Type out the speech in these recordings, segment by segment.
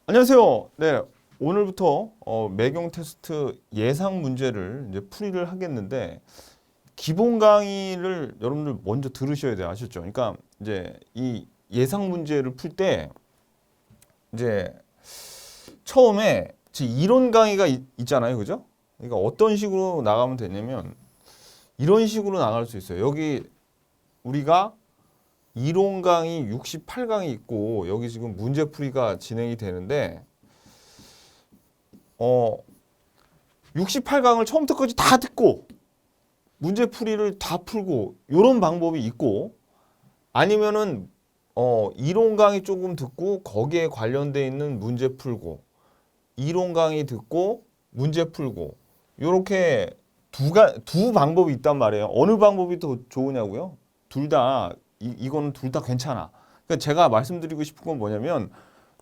안녕하세요. 네, 오늘부터 매경 테스트 예상 문제를 이제 풀이를 하겠는데 기본 강의를 여러분들 먼저 들으셔야 돼요. 아셨죠? 그러니까 이제 이 예상 문제를 풀 때 이제 처음에 제 이론 강의가 있잖아요. 그죠? 그러니까 어떤 식으로 나가면 되냐면 이런 식으로 나갈 수 있어요. 여기 우리가 이론 강의 68강이 있고 여기 지금 문제 풀이가 진행이 되는데 68강을 처음부터 까지 다 듣고 문제풀이를 다 풀고 이런 방법이 있고 아니면은 이론 강의 조금 듣고 거기에 관련돼 있는 문제 풀고 이론 강의 듣고 문제 풀고 요렇게 두 방법이 있단 말이에요. 어느 방법이 더 좋으냐고요? 이거는 둘 다 괜찮아. 그러니까 제가 말씀드리고 싶은 건 뭐냐면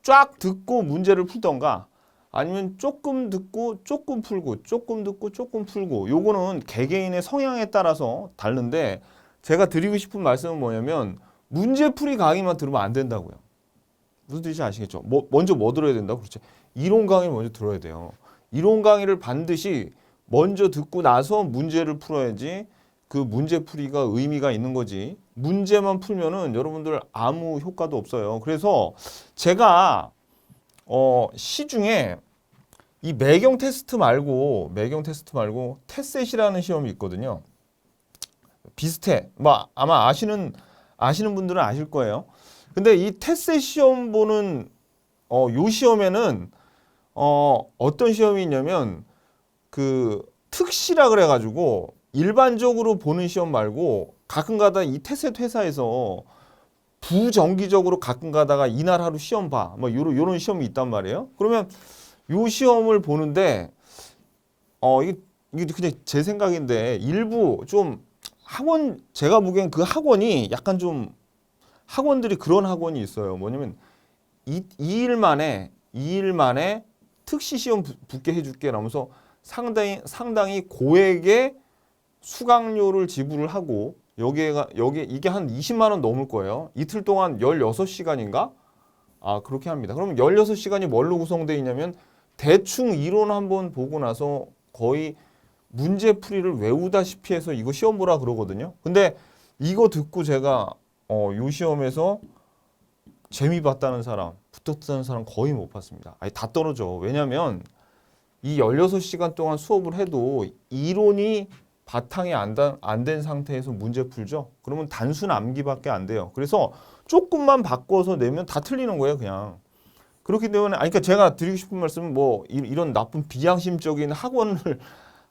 쫙 듣고 문제를 풀던가 아니면 조금 듣고 조금 풀고 조금 듣고 조금 풀고 요거는 개개인의 성향에 따라서 다른데 제가 드리고 싶은 말씀은 뭐냐면 문제풀이 강의만 들으면 안 된다고요. 무슨 뜻인지 아시겠죠? 먼저 뭐 들어야 된다고? 그렇죠. 이론 강의를 먼저 들어야 돼요. 이론 강의를 반드시 먼저 듣고 나서 문제를 풀어야지 그 문제풀이가 의미가 있는 거지. 문제만 풀면은 여러분들 아무 효과도 없어요. 그래서 제가 시중에 이 매경 테스트 말고 테셋이라는 시험이 있거든요. 비슷해. 뭐 아마 아시는 분들은 아실 거예요. 근데 이 테셋 시험 보는 요 시험에는 어떤 시험이 있냐면 그 특시라 그래가지고 일반적으로 보는 시험 말고 가끔가다 이 테셋 회사에서 부정기적으로 가끔 가다가 이날 하루 시험 봐. 뭐 요런 시험이 있단 말이에요. 그러면 요 시험을 보는데 이게 그냥 제 생각인데 일부 좀 제가 보기엔 그 학원이 약간 좀 학원들이 그런 학원이 있어요. 뭐냐면 2일 만에 특시 시험 붙게 해줄게 라면서 상당히 고액의 수강료를 지불을 하고 여기 이게 한 20만 원 넘을 거예요. 이틀 동안 16시간인가? 그렇게 합니다. 그럼 16시간이 뭘로 구성되어 있냐면 대충 이론 한번 보고 나서 거의 문제풀이를 외우다시피 해서 이거 시험 보라 그러거든요. 근데 이거 듣고 제가 요 시험에서 재미 봤다는 사람, 붙었다는 사람 거의 못 봤습니다. 아니 다 떨어져. 왜냐면 이 16시간 동안 수업을 해도 이론이 바탕이 안 된 상태에서 문제 풀죠. 그러면 단순 암기밖에 안 돼요. 그래서 조금만 바꿔서 내면 다 틀리는 거예요, 그냥. 그렇기 때문에 그러니까 제가 드리고 싶은 말씀은 뭐 이런 나쁜 비양심적인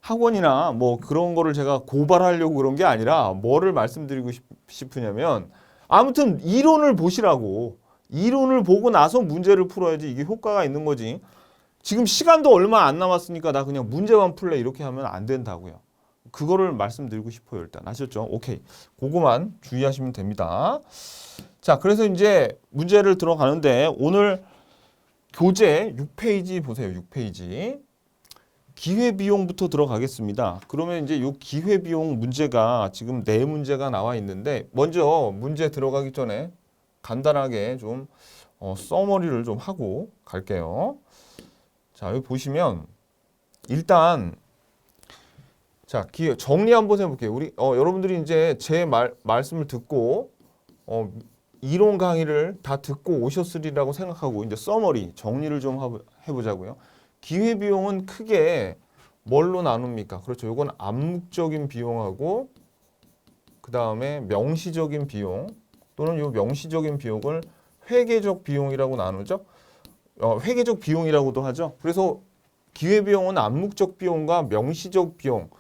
학원이나 뭐 그런 거를 제가 고발하려고 그런 게 아니라 뭐를 말씀드리고 싶으냐면 아무튼 이론을 보시라고. 이론을 보고 나서 문제를 풀어야지 이게 효과가 있는 거지. 지금 시간도 얼마 안 남았으니까 나 그냥 문제만 풀래 이렇게 하면 안 된다고요. 그거를 말씀드리고 싶어요. 일단 아셨죠? 오케이. 그거만 주의하시면 됩니다. 자, 그래서 이제 문제를 들어가는데 오늘 교재 6페이지 보세요. 6페이지. 기회비용부터 들어가겠습니다. 그러면 이제 이 기회비용 문제가 지금 네 문제가 나와 있는데 먼저 문제 들어가기 전에 간단하게 좀 서머리를 좀 하고 갈게요. 자, 여기 보시면 일단 자, 정리 한번 해볼게요. 우리 여러분들이 이제 제 말씀을 듣고 이론 강의를 다 듣고 오셨으리라고 생각하고 이제 서머리 정리를 좀 해보자고요. 기회비용은 크게 뭘로 나눕니까? 그렇죠. 이건 암묵적인 비용하고 그 다음에 명시적인 비용 또는 이 명시적인 비용을 회계적 비용이라고 나누죠. 회계적 비용이라고도 하죠. 그래서 기회비용은 암묵적 비용과 명시적 비용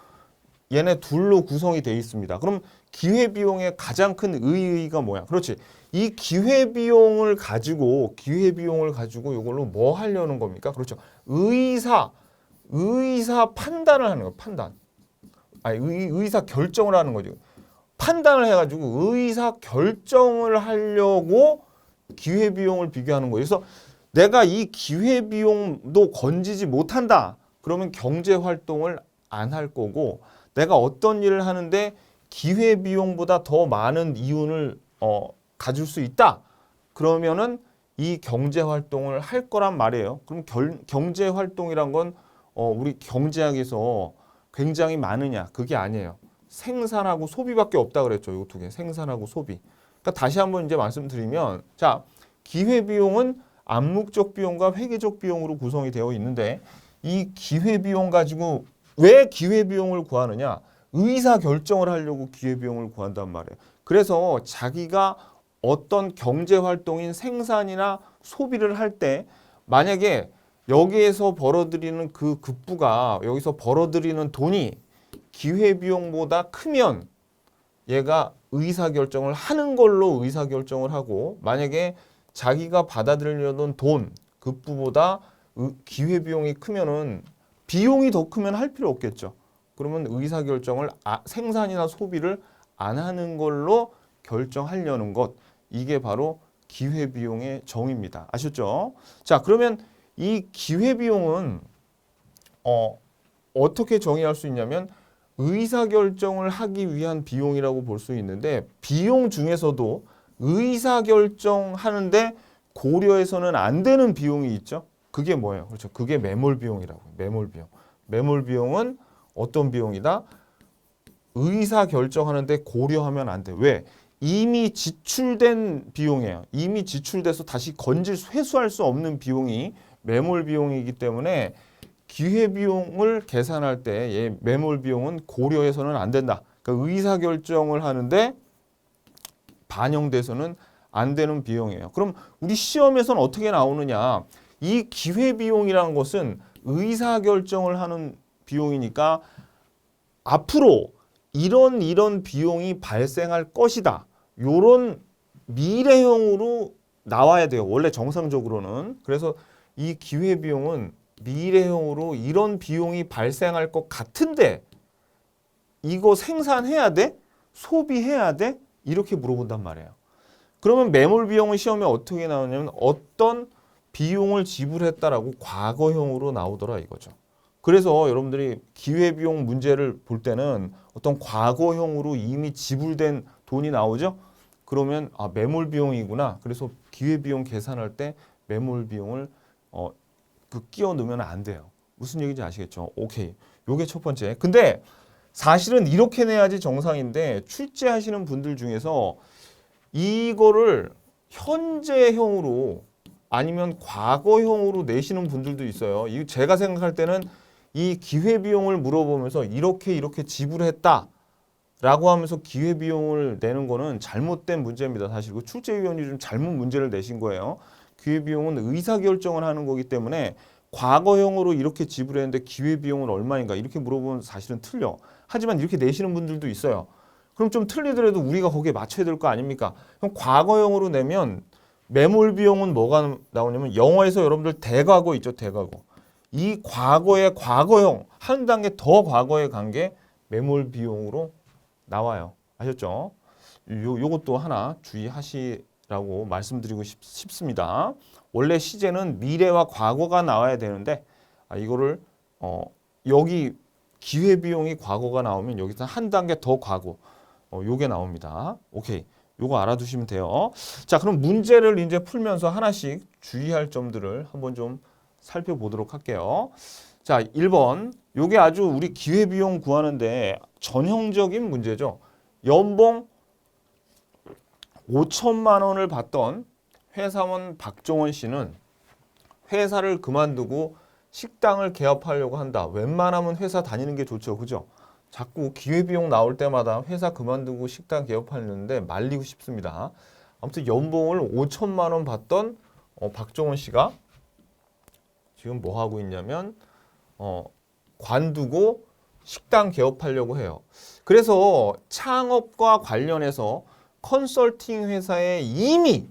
얘네 둘로 구성이 되어 있습니다. 그럼 기회비용의 가장 큰 의의가 뭐야? 그렇지. 이 기회비용을 가지고 이걸로 뭐 하려는 겁니까? 그렇죠. 의사 판단을 하는 거예요. 판단. 아니 의사 결정을 하는 거죠. 판단을 해가지고 의사 결정을 하려고 기회비용을 비교하는 거예요. 그래서 내가 이 기회비용도 건지지 못한다. 그러면 경제활동을 안 할 거고 내가 어떤 일을 하는데 기회비용보다 더 많은 이윤을 가질 수 있다. 그러면은 이 경제 활동을 할 거란 말이에요. 그럼 경제 활동이란 건 우리 경제학에서 굉장히 많으냐? 그게 아니에요. 생산하고 소비밖에 없다 그랬죠. 이 두 개. 생산하고 소비. 그러니까 다시 한번 이제 말씀드리면 자, 기회비용은 암묵적 비용과 회계적 비용으로 구성이 되어 있는데 이 기회비용 가지고 왜 기회비용을 구하느냐? 의사 결정을 하려고 기회비용을 구한단 말이에요. 그래서 자기가 어떤 경제 활동인 생산이나 소비를 할 때 만약에 여기에서 벌어들이는 그 급부가 여기서 벌어들이는 돈이 기회비용보다 크면 얘가 의사결정을 하는 걸로 의사결정을 하고 만약에 자기가 받아들이려던 돈 급부보다 기회비용이 크면은 비용이 더 크면 할 필요 없겠죠. 그러면 의사결정을 생산이나 소비를 안 하는 걸로 결정하려는 것 이게 바로 기회비용의 정의입니다. 아셨죠? 자, 그러면 이 기회비용은 어떻게 정의할 수 있냐면 의사결정을 하기 위한 비용이라고 볼 수 있는데 비용 중에서도 의사결정하는데 고려해서는 안 되는 비용이 있죠. 그게 뭐예요? 그렇죠. 그게 매몰비용이라고. 매몰비용. 매몰비용은 어떤 비용이다? 의사결정하는데 고려하면 안 돼. 왜? 이미 지출된 비용이에요. 이미 지출돼서 다시 회수할 수 없는 비용이 매몰비용이기 때문에 기회비용을 계산할 때 매몰비용은 고려해서는 안 된다. 그러니까 의사결정을 하는데 반영돼서는 안 되는 비용이에요. 그럼 우리 시험에서는 어떻게 나오느냐. 이 기회비용이라는 것은 의사결정을 하는 비용이니까 앞으로 이런 비용이 발생할 것이다. 요런 미래형으로 나와야 돼요. 원래 정상적으로는. 그래서 이 기회비용은 미래형으로 이런 비용이 발생할 것 같은데 이거 생산해야 돼? 소비해야 돼? 이렇게 물어본단 말이에요. 그러면 매몰비용은 시험에 어떻게 나오냐면 어떤 비용을 지불했다라고 과거형으로 나오더라 이거죠. 그래서 여러분들이 기회비용 문제를 볼 때는 어떤 과거형으로 이미 지불된 돈이 나오죠. 그러면 매몰비용이구나. 그래서 기회비용 계산할 때 매몰비용을 끼워 넣으면 안 돼요. 무슨 얘기인지 아시겠죠? 오케이. 요게 첫 번째. 근데 사실은 이렇게 내야지 정상인데 출제하시는 분들 중에서 이거를 현재형으로 아니면 과거형으로 내시는 분들도 있어요. 이 제가 생각할 때는 이 기회비용을 물어보면서 이렇게 지불했다 라고 하면서 기회비용을 내는 거는 잘못된 문제입니다. 사실 그 출제위원이 좀 잘못 문제를 내신 거예요. 기회비용은 의사결정을 하는 거기 때문에 과거형으로 이렇게 지불했는데 기회비용은 얼마인가 이렇게 물어보면 사실은 틀려. 하지만 이렇게 내시는 분들도 있어요. 그럼 좀 틀리더라도 우리가 거기에 맞춰야 될 거 아닙니까? 그럼 과거형으로 내면 매몰비용은 뭐가 나오냐면 영어에서 여러분들 대과거 있죠. 대과거. 이 과거의 과거형 한 단계 더 과거에 간 게 매몰비용으로 나와요. 아셨죠? 요것도 하나 주의하시라고 말씀드리고 싶습니다. 원래 시제는 미래와 과거가 나와야 되는데 이거를 여기 기회비용이 과거가 나오면 여기서 한 단계 더 과거 요게 나옵니다. 오케이. 요거 알아두시면 돼요. 자, 그럼 문제를 이제 풀면서 하나씩 주의할 점들을 한번 좀 살펴보도록 할게요. 자, 1번. 요게 아주 우리 기회비용 구하는데 전형적인 문제죠. 연봉 5천만 원을 받던 회사원 박종원 씨는 회사를 그만두고 식당을 개업하려고 한다. 웬만하면 회사 다니는 게 좋죠. 그죠? 자꾸 기회비용 나올 때마다 회사 그만두고 식당 개업하려는데 말리고 싶습니다. 아무튼 연봉을 5천만 원 받던 박종원 씨가 지금 뭐 하고 있냐면 관두고 식당 개업하려고 해요. 그래서 창업과 관련해서 컨설팅 회사에 이미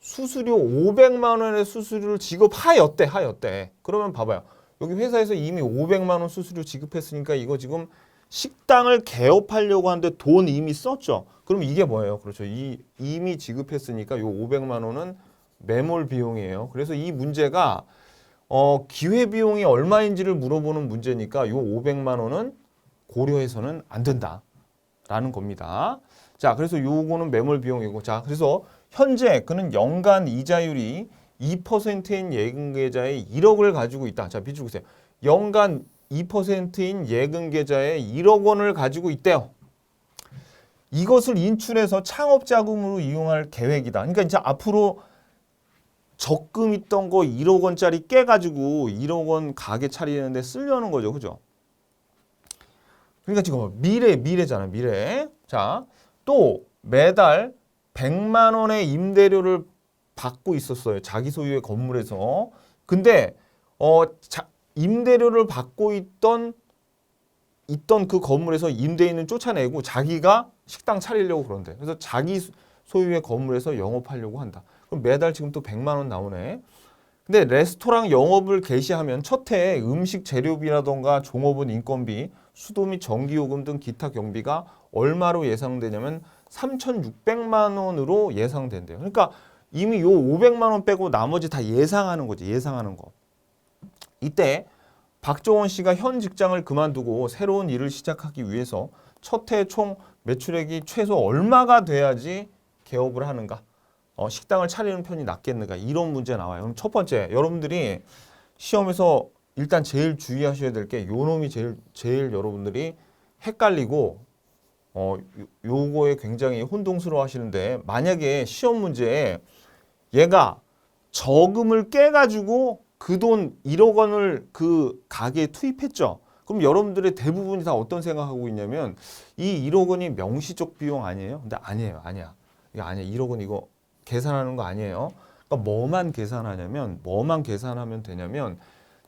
수수료 500만 원의 수수료를 지급하였대. 그러면 봐봐요. 여기 회사에서 이미 500만 원 수수료 지급했으니까 이거 지금 식당을 개업하려고 하는데 돈 이미 썼죠. 그럼 이게 뭐예요? 그렇죠. 이미 지급했으니까 요 500만 원은 매몰 비용이에요. 그래서 이 문제가 기회비용이 얼마인지를 물어보는 문제니까 요 500만 원은 고려해서는 안 된다라는 겁니다. 자, 그래서 요거는 매몰 비용이고, 자, 그래서 현재 그는 연간 이자율이 2%인 예금 계좌에 1억을 가지고 있다. 자, 비추고 보세요. 연간 2%인 예금 계좌에 1억 원을 가지고 있대요. 이것을 인출해서 창업 자금으로 이용할 계획이다. 그러니까 이제 앞으로 적금 있던 거 1억 원짜리 깨가지고 1억 원 가게 차리는데 쓰려는 거죠. 그죠? 그러니까 지금 미래잖아, 미래. 자, 또 매달 100만 원의 임대료를 받고 있었어요. 자기 소유의 건물에서. 근데 임대료를 받고 있던 그 건물에서 임대인은 쫓아내고 자기가 식당 차리려고 그런대. 그래서 자기 소유의 건물에서 영업하려고 한다. 그럼 매달 지금 또 100만 원 나오네. 근데 레스토랑 영업을 개시하면 첫 해에 음식 재료비라던가 종업원 인건비, 수도 및 전기요금 등 기타 경비가 얼마로 예상되냐면 3,600만 원으로 예상된대요. 그러니까 이미 요 500만 원 빼고 나머지 다 예상하는 거지. 예상하는 거. 이때 박종원 씨가 현 직장을 그만두고 새로운 일을 시작하기 위해서 첫 해 총 매출액이 최소 얼마가 돼야지 개업을 하는가? 식당을 차리는 편이 낫겠는가? 이런 문제 나와요. 그럼 첫 번째, 여러분들이 시험에서 일단 제일 주의하셔야 될 게 요놈이 제일 여러분들이 헷갈리고 요거에 굉장히 혼동스러워 하시는데, 만약에 시험 문제에 얘가 저금을 깨가지고 그 돈 1억 원을 그 가게에 투입했죠. 그럼 여러분들의 대부분이 다 어떤 생각하고 있냐면 이 1억 원이 명시적 비용 아니에요? 근데 아니에요. 아니야. 이거 아니야. 1억 원 이거 계산하는 거 아니에요. 그러니까 뭐만 계산하면 되냐면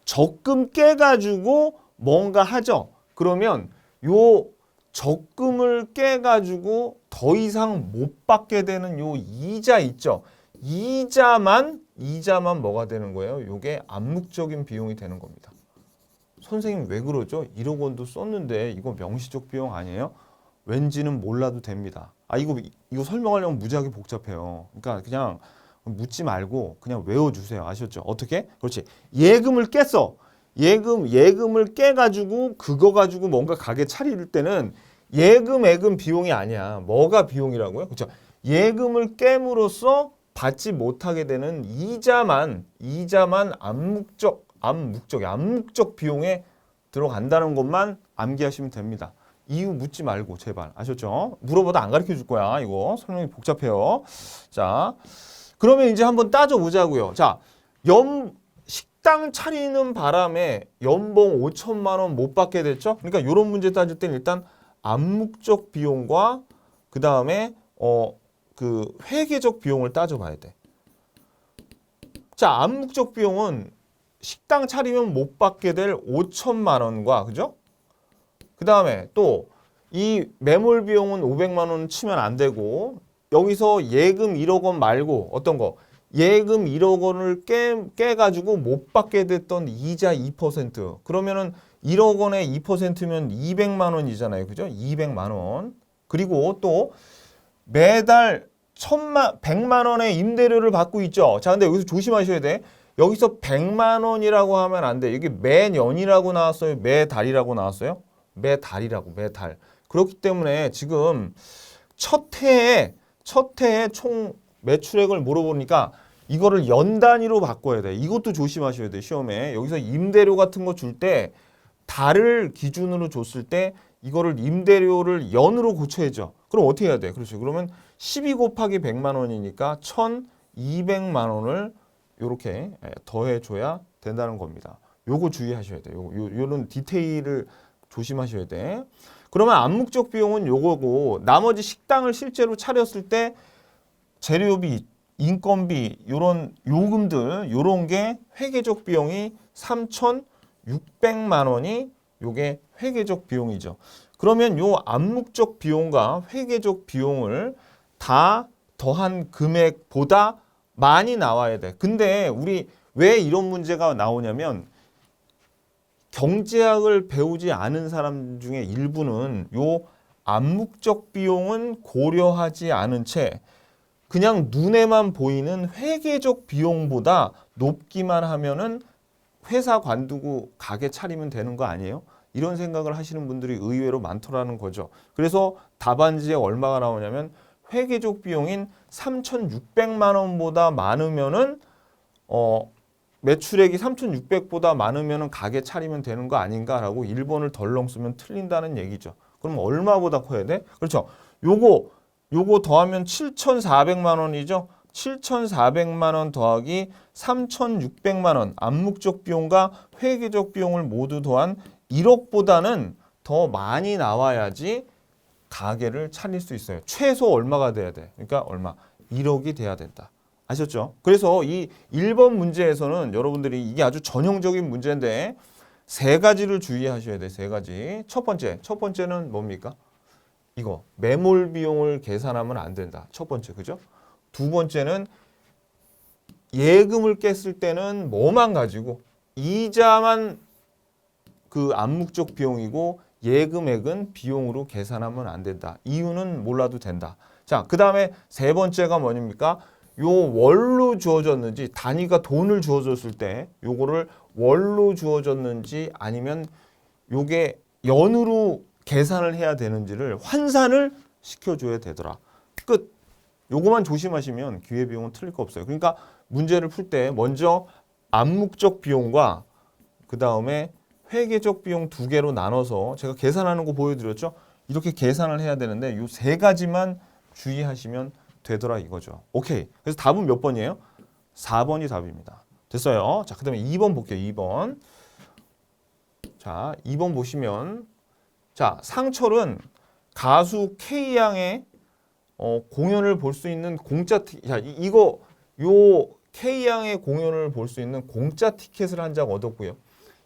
적금 깨가지고 뭔가 하죠. 그러면 요 적금을 깨가지고 더 이상 못 받게 되는 요 이자 있죠. 이자만 뭐가 되는 거예요? 요게 암묵적인 비용이 되는 겁니다. 선생님 왜 그러죠? 1억 원도 썼는데 이거 명시적 비용 아니에요? 왠지는 몰라도 됩니다. 이거 설명하려면 무지하게 복잡해요. 그러니까 그냥 묻지 말고 그냥 외워주세요. 아셨죠? 어떻게? 그렇지. 예금을 깼어. 예금을 깨가지고 그거 가지고 뭔가 가게 차릴 때는 예금 비용이 아니야. 뭐가 비용이라고요? 그렇죠. 예금을 깨므로써 받지 못하게 되는 이자만 암묵적 비용에 들어간다는 것만 암기하시면 됩니다. 이유 묻지 말고 제발. 아셨죠? 물어봐도 안 가르쳐 줄 거야. 이거 설명이 복잡해요. 자, 그러면 이제 한번 따져보자고요. 자, 식당 차리는 바람에 연봉 5천만 원 못 받게 됐죠? 그러니까 이런 문제 따질 때는 일단 암묵적 비용과 그 다음에 그 회계적 비용을 따져봐야 돼. 자, 암묵적 비용은 식당 차리면 못 받게 될 5천만 원과, 그죠? 그 다음에 또 이 매몰 비용은 500만 원 치면 안 되고, 여기서 예금 1억 원 말고 어떤 거? 예금 1억 원을 깨가지고 못 받게 됐던 이자 2%. 그러면은 1억 원에 2%면 200만 원이잖아요. 그죠? 200만 원. 그리고 또 매달 100만 원의 임대료를 받고 있죠. 자, 근데 여기서 조심하셔야 돼. 여기서 100만 원이라고 하면 안 돼. 여기 매년이라고 나왔어요? 매달이라고 나왔어요? 매달. 그렇기 때문에 지금 첫 해에 총 매출액을 물어보니까 이거를 연 단위로 바꿔야 돼. 이것도 조심하셔야 돼. 시험에. 여기서 임대료 같은 거 줄 때 달을 기준으로 줬을 때 이거를 임대료를 연으로 고쳐야죠. 그럼 어떻게 해야 돼? 그렇죠. 그러면 12 곱하기 100만 원이니까 1,200만 원을 이렇게 더해줘야 된다는 겁니다. 요거 주의하셔야 돼요. 요런 디테일을 조심하셔야 돼. 그러면 암묵적 비용은 요거고, 나머지 식당을 실제로 차렸을 때 재료비, 인건비, 요런 요금들, 요런 게 회계적 비용이 3,600만 원이 요게 회계적 비용이죠. 그러면 요 암묵적 비용과 회계적 비용을 다 더한 금액보다 많이 나와야 돼. 근데 우리 왜 이런 문제가 나오냐면 경제학을 배우지 않은 사람 중에 일부는 요 암묵적 비용은 고려하지 않은 채 그냥 눈에만 보이는 회계적 비용보다 높기만 하면은 회사 관두고 가게 차리면 되는 거 아니에요? 이런 생각을 하시는 분들이 의외로 많더라는 거죠. 그래서 답안지에 얼마가 나오냐면 회계적 비용인 3,600만 원보다 많으면은 매출액이 3,600보다 많으면은 가게 차리면 되는 거 아닌가라고 1번을 덜렁 쓰면 틀린다는 얘기죠. 그럼 얼마보다 커야 돼? 그렇죠. 요거 더하면 7,400만 원이죠. 7,400만 원 더하기 3,600만 원 암묵적 비용과 회계적 비용을 모두 더한 1억보다는 더 많이 나와야지 가게를 차릴 수 있어요. 최소 얼마가 돼야 돼? 그러니까 얼마? 1억이 돼야 된다. 아셨죠? 그래서 이 1번 문제에서는 여러분들이 이게 아주 전형적인 문제인데 세 가지를 주의하셔야 돼. 세 가지. 첫 번째는 뭡니까? 이거 매몰 비용을 계산하면 안 된다. 첫 번째, 그죠? 두 번째는 예금을 깼을 때는 뭐만 가지고 이자만 그 암묵적 비용이고 예금액은 비용으로 계산하면 안 된다. 이유는 몰라도 된다. 자, 그 다음에 세 번째가 뭐입니까? 요 월로 주어졌는지 단위가 돈을 주어졌을 때 요거를 월로 주어졌는지 아니면 요게 연으로 계산을 해야 되는지를 환산을 시켜줘야 되더라. 끝. 요거만 조심하시면 기회비용은 틀릴 거 없어요. 그러니까 문제를 풀 때 먼저 암묵적 비용과 그 다음에 회계적 비용 두 개로 나눠서 제가 계산하는 거 보여드렸죠. 이렇게 계산을 해야 되는데 요 세 가지만 주의하시면 되더라 이거죠. 오케이. 그래서 답은 몇 번이에요? 4번이 답입니다. 됐어요. 자, 그 다음에 2번 볼게요. 2번. 자, 2번 보시면 자, 상철은 가수 K양의 공연을 볼 수 있는 공짜 자, 이거 요 K양의 공연을 볼 수 있는 공짜 티켓을 한 장 얻었고요.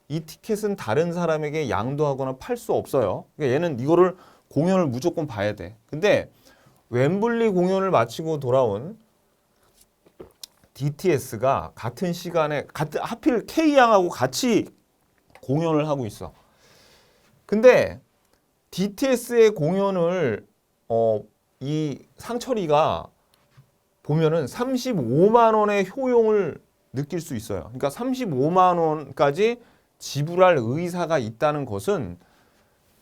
이 티켓은 다른 사람에게 양도하거나 팔 수 없어요. 그러니까 얘는 이거를 공연을 무조건 봐야 돼. 근데 웸블리 공연을 마치고 돌아온 DTS가 같은 시간에 하필 K양하고 같이 공연을 하고 있어. 근데 DTS의 공연을 이 상철이가 보면은 35만 원의 효용을 느낄 수 있어요. 그러니까 35만 원까지 지불할 의사가 있다는 것은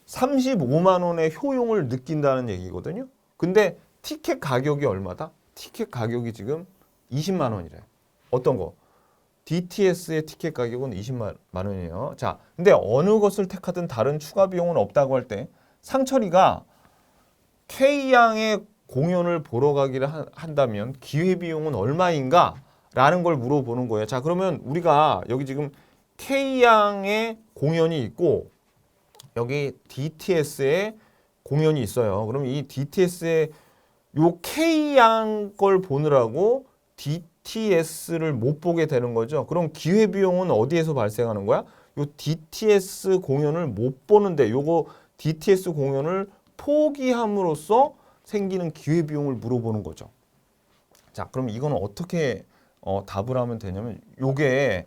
35만 원의 효용을 느낀다는 얘기거든요. 근데 티켓 가격이 얼마다? 티켓 가격이 지금 20만 원이래. 어떤 거? DTS의 티켓 가격은 20만 원이에요. 자, 근데 어느 것을 택하든 다른 추가 비용은 없다고 할 때 상철이가 K양의 공연을 보러 가기를 한다면 기회비용은 얼마인가? 라는 걸 물어보는 거예요. 자, 그러면 우리가 여기 지금 K양의 공연이 있고 여기 DTS의 공연이 있어요. 그럼 이 DTS의 요 K양 걸 보느라고 DTS를 못 보게 되는 거죠. 그럼 기회비용은 어디에서 발생하는 거야? 요 DTS 공연을 못 보는데 요거 DTS 공연을 포기함으로써 생기는 기회비용을 물어보는 거죠. 자, 그럼 이거는 어떻게 답을 하면 되냐면 요게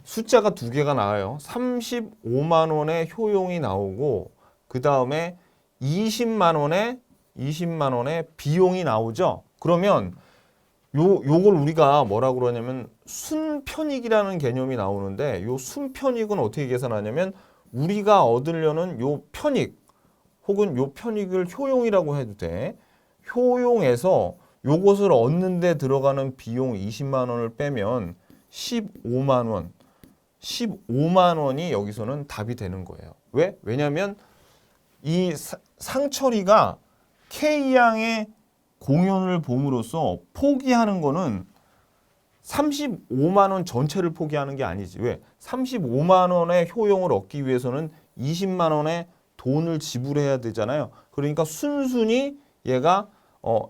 숫자가 두 개가 나와요. 35만 원의 효용이 나오고 그 다음에 20만 원의 비용이 나오죠. 그러면 요걸 우리가 뭐라고 그러냐면 순편익이라는 개념이 나오는데 요 순편익은 어떻게 계산하냐면 우리가 얻으려는 요 편익 혹은 요 편익을 효용이라고 해도 돼. 효용에서 요것을 얻는 데 들어가는 비용 20만 원을 빼면 15만 원. 15만 원이 여기서는 답이 되는 거예요. 왜? 왜냐하면 이 상철이가 K양의 공연을 봄으로써 포기하는 거는 35만 원 전체를 포기하는 게 아니지. 왜? 35만 원의 효용을 얻기 위해서는 20만 원의 돈을 지불해야 되잖아요. 그러니까 순순히 얘가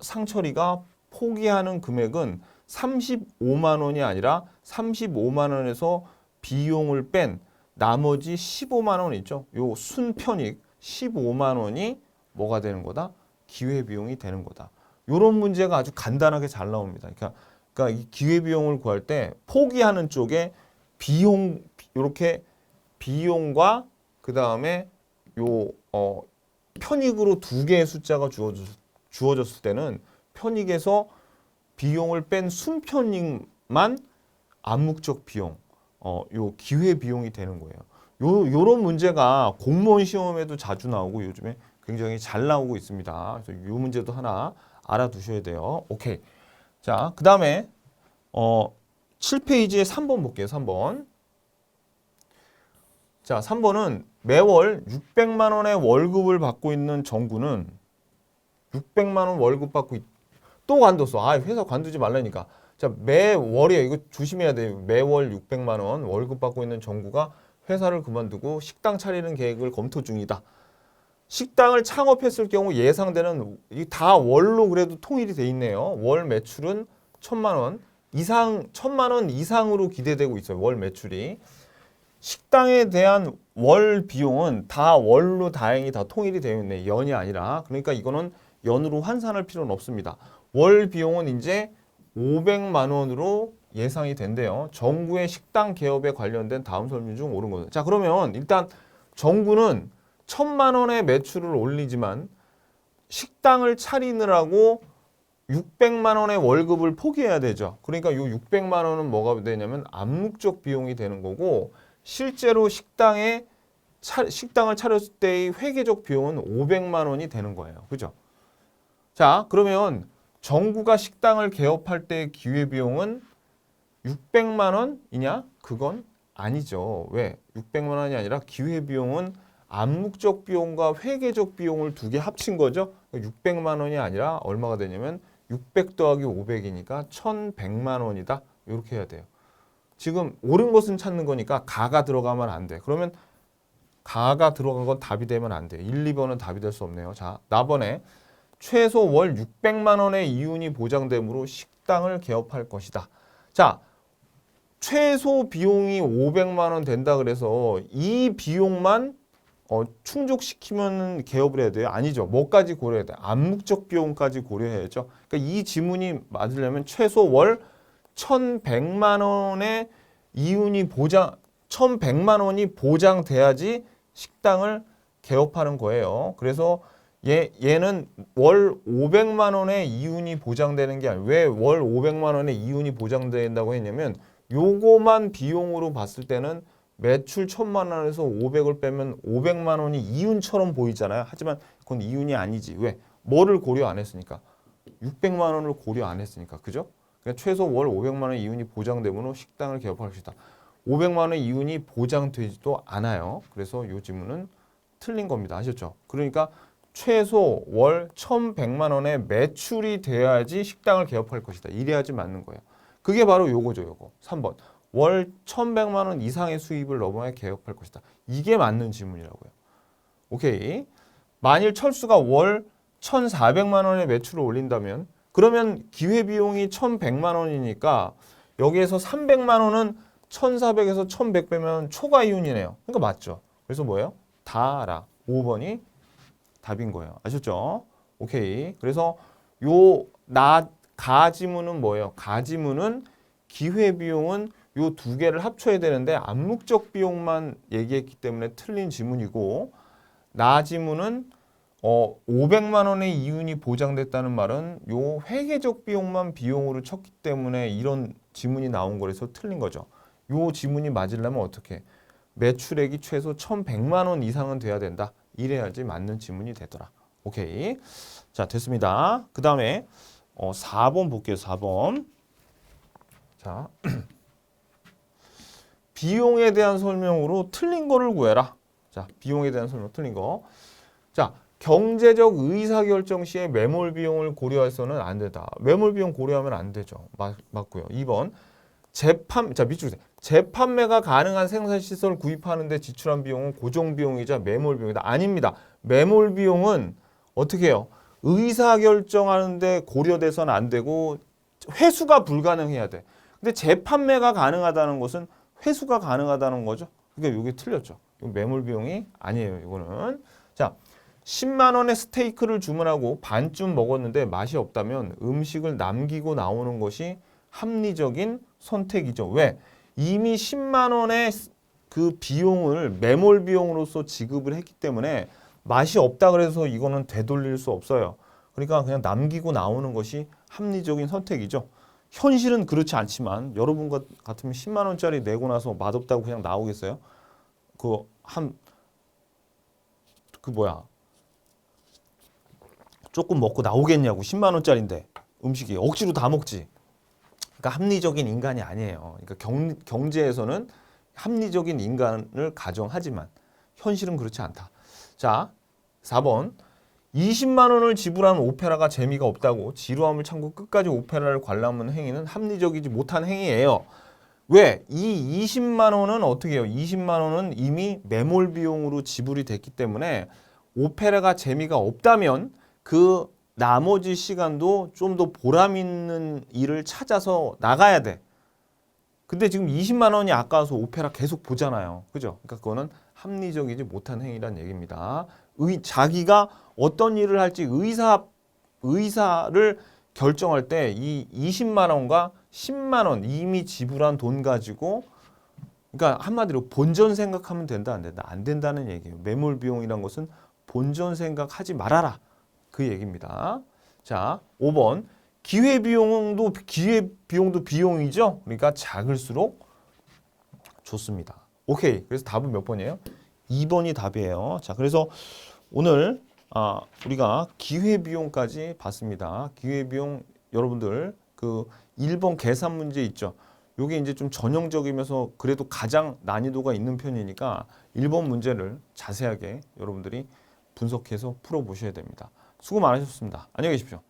상철이가 포기하는 금액은 35만 원이 아니라 35만 원에서 비용을 뺀 나머지 15만 원 있죠. 요 순편익 15만 원이 뭐가 되는 거다? 기회비용이 되는 거다. 요런 문제가 아주 간단하게 잘 나옵니다. 그러니까 이 기회비용을 구할 때 포기하는 쪽에 비용 이렇게 비용과 그 다음에 요 편익으로 두 개의 숫자가 주어졌을 때는 편익에서 비용을 뺀 순편익만 암묵적 비용, 요 기회 비용이 되는 거예요. 요런 문제가 공무원 시험에도 자주 나오고 요즘에 굉장히 잘 나오고 있습니다. 그래서 요 문제도 하나 알아두셔야 돼요. 오케이. 자, 그 다음에 7페이지에 3번 볼게요. 3번. 자, 3번은 매월 600만 원의 월급을 받고 있는 정구는 600만 원 월급 받고 또 관뒀어. 아, 회사 관두지 말라니까. 자, 매월이에요. 이거 조심해야 돼요. 매월 600만 원 월급 받고 있는 정구가 회사를 그만두고 식당 차리는 계획을 검토 중이다. 식당을 창업했을 경우 예상되는 다 월로 그래도 통일이 돼 있네요. 월 매출은 1,000만 원 이상, 1,000만 원 이상으로 기대되고 있어요. 월 매출이. 식당에 대한 월 비용은 다 월로 다행히 다 통일이 되어 있네. 연이 아니라. 그러니까 이거는 연으로 환산할 필요는 없습니다. 월 비용은 이제 500만 원으로 예상이 된대요. 정구의 식당 개업에 관련된 다음 설명 중 옳은 거죠. 자, 그러면 일단 정구는 1,000만 원의 매출을 올리지만 식당을 차리느라고 600만 원의 월급을 포기해야 되죠. 그러니까 이 600만 원은 뭐가 되냐면 암묵적 비용이 되는 거고 실제로 식당을 차렸을 때의 회계적 비용은 500만 원이 되는 거예요. 그죠? 자, 그러면 정구가 식당을 개업할 때의 기회비용은 600만 원이냐? 그건 아니죠. 왜? 600만 원이 아니라 기회비용은 암묵적 비용과 회계적 비용을 두 개 합친 거죠. 600만 원이 아니라 얼마가 되냐면 600 더하기 500이니까 1,100만 원이다. 이렇게 해야 돼요. 지금 옳은 것은 찾는 거니까 가가 들어가면 안 돼. 그러면 가가 들어간 건 답이 되면 안 돼. 1, 2번은 답이 될 수 없네요. 자, 나번에 최소 월 600만 원의 이윤이 보장되므로 식당을 개업할 것이다. 자, 최소 비용이 500만 원 된다 그래서 이 비용만 충족시키면 개업을 해야 돼요? 아니죠. 뭐까지 고려해야 돼요? 암묵적 비용까지 고려해야죠. 그러니까 이 지문이 맞으려면 최소 월 1,100만 원의 이윤이 1,100만 원이 보장돼야지 식당을 개업하는 거예요. 그래서 얘는 월 500만 원의 이윤이 보장되는 게 아니에요. 왜 월 500만 원의 이윤이 보장된다고 했냐면 요거만 비용으로 봤을 때는 매출 1,000만 원에서 500을 빼면 500만 원이 이윤처럼 보이잖아요. 하지만 그건 이윤이 아니지. 왜? 뭐를 고려 안 했으니까. 600만 원을 고려 안 했으니까. 그죠? 그러니까 최소 월 500만 원의 이윤이 보장되므로 식당을 개업할 것이다. 500만 원의 이윤이 보장되지도 않아요. 그래서 이 질문은 틀린 겁니다. 아셨죠? 그러니까 최소 월 1,100만 원의 매출이 돼야지 식당을 개업할 것이다. 이래야지 맞는 거예요. 그게 바로 요거죠. 요거. 3번. 월 1,100만 원 이상의 수입을 넘어야 개업할 것이다. 이게 맞는 질문이라고요. 오케이. 만일 철수가 월 1,400만 원의 매출을 올린다면 그러면 기회비용이 1,100만 원이니까 여기에서 300만 원은 1,400에서 1,100 빼면 초과 이윤이네요. 그러니까 맞죠. 그래서 뭐예요? 다라. 5번이 답인 거예요. 아셨죠? 오케이. 그래서 가지문은 뭐예요? 가지문은 기회비용은 요 두 개를 합쳐야 되는데 암묵적 비용만 얘기했기 때문에 틀린 지문이고 나지문은 500만 원의 이윤이 보장됐다는 말은 요 회계적 비용만 비용으로 쳤기 때문에 이런 지문이 나온 거라서 틀린 거죠. 요 지문이 맞으려면 어떻게? 매출액이 최소 1,100만 원 이상은 돼야 된다. 이래야지 맞는 지문이 되더라. 오케이. 자, 됐습니다. 그 다음에 4번 볼게요. 4번. 자, 비용에 대한 설명으로 틀린 거를 구해라. 자, 비용에 대한 설명 틀린 거. 자, 경제적 의사결정 시에 매몰 비용을 고려해서는 안 된다. 매몰 비용 고려하면 안 되죠. 맞고요. 2번. 자, 밑줄 보세요. 재판매가 가능한 생산시설 구입하는데 지출한 비용은 고정비용이자 매몰 비용이다. 아닙니다. 매몰 비용은 어떻게 해요? 의사결정하는데 고려돼서는 안 되고 회수가 불가능해야 돼. 근데 재판매가 가능하다는 것은 회수가 가능하다는 거죠. 그러니까 이게 틀렸죠. 매몰 비용이 아니에요. 이거는. 자, 10만 원의 스테이크를 주문하고 반쯤 먹었는데 맛이 없다면 음식을 남기고 나오는 것이 합리적인 선택이죠. 왜? 이미 10만 원의 그 비용을 매몰 비용으로서 지급을 했기 때문에 맛이 없다 그래서 이거는 되돌릴 수 없어요. 그러니까 그냥 남기고 나오는 것이 합리적인 선택이죠. 현실은 그렇지 않지만 여러분 같으면 10만 원짜리 내고 나서 맛없다고 그냥 나오겠어요? 조금 먹고 나오겠냐고. 10만 원짜리인데 음식이 억지로 다 먹지. 그러니까 합리적인 인간이 아니에요. 그러니까 경제에서는 합리적인 인간을 가정하지만 현실은 그렇지 않다. 자, 4번. 20만 원을 지불한 오페라가 재미가 없다고 지루함을 참고 끝까지 오페라를 관람하는 행위는 합리적이지 못한 행위예요. 왜? 이 20만 원은 어떻게 해요? 20만 원은 이미 매몰 비용으로 지불이 됐기 때문에 오페라가 재미가 없다면 그 나머지 시간도 좀 더 보람 있는 일을 찾아서 나가야 돼. 근데 지금 20만 원이 아까워서 오페라 계속 보잖아요. 그죠? 그러니까 그거는 합리적이지 못한 행위란 얘기입니다. 자기가 어떤 일을 할지 의사를 결정할 때 이 20만 원과 10만 원 이미 지불한 돈 가지고, 그러니까 한마디로 본전 생각하면 된다 안 된다? 안 된다는 얘기예요. 매몰 비용이란 것은 본전 생각하지 말아라. 그 얘기입니다. 자, 5번. 기회비용도 비용이죠. 그러니까 작을수록 좋습니다. 오케이. 그래서 답은 몇 번이에요? 2번이 답이에요. 자, 그래서 오늘 우리가 기회비용까지 봤습니다. 기회비용 여러분들 그 1번 계산 문제 있죠. 요게 이제 좀 전형적이면서 그래도 가장 난이도가 있는 편이니까 1번 문제를 자세하게 여러분들이 분석해서 풀어보셔야 됩니다. 수고 많으셨습니다. 안녕히 계십시오.